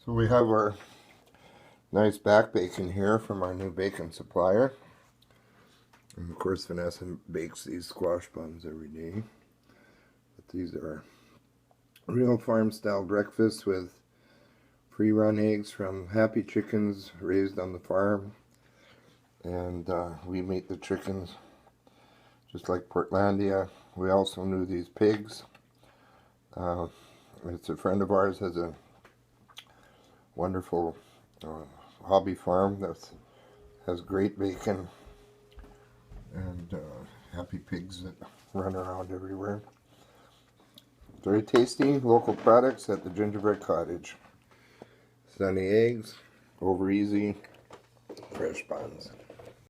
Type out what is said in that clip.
So we have our nice back bacon here from our new bacon supplier. And of course Vanessa bakes these squash buns every day. But these are real farm style breakfasts with free run eggs from happy chickens raised on the farm. And we meat the chickens just like Portlandia. We also knew these pigs. It's a friend of ours has a wonderful hobby farm that has great bacon and happy pigs that run around everywhere. Very tasty local products at the Gingerbread Cottage. Sunny eggs, over easy, fresh buns.